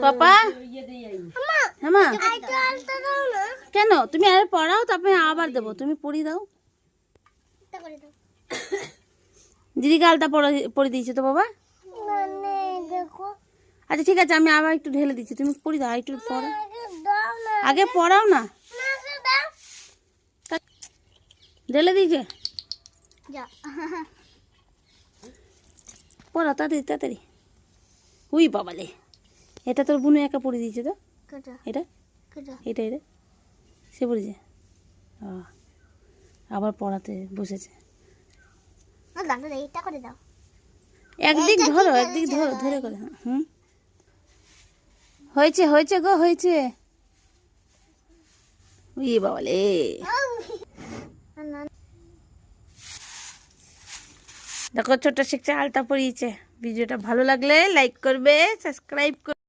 পাপা হ্যাঁ মা কেন তুমি আর পড়াও, তারপরে আবার দেবো, তুমি পড়ি দাও। দিদিকে আলতা পরে দিয়েছো তো বাবা। আচ্ছা ঠিক আছে, আমি আবার একটু ঢেলে দিচ্ছি, তুমি পড়ি দাও, একটু পড়াও, আগে পড়াও না। ঢেলে দিয়েছে, পড়াও তাড়াতাড়ি তাড়াতাড়ি। উই বাবালে, এটা তোর বোনে একা পড়ে দিয়েছে তো, এটা এটা এটা সে পড়েছে, আবার পড়াতে বসেছে। একদিক ধরো, একদিক ধরো, ধরে করে। হুম, হয়েছে হয়েছে গো, হয়েছে। উই বাবালে, দেখো ছোট শিখছে আলতা পরিয়েছে। ভিডিওটা ভালো লাগলে লাইক করবে, সাবস্ক্রাইব করবে।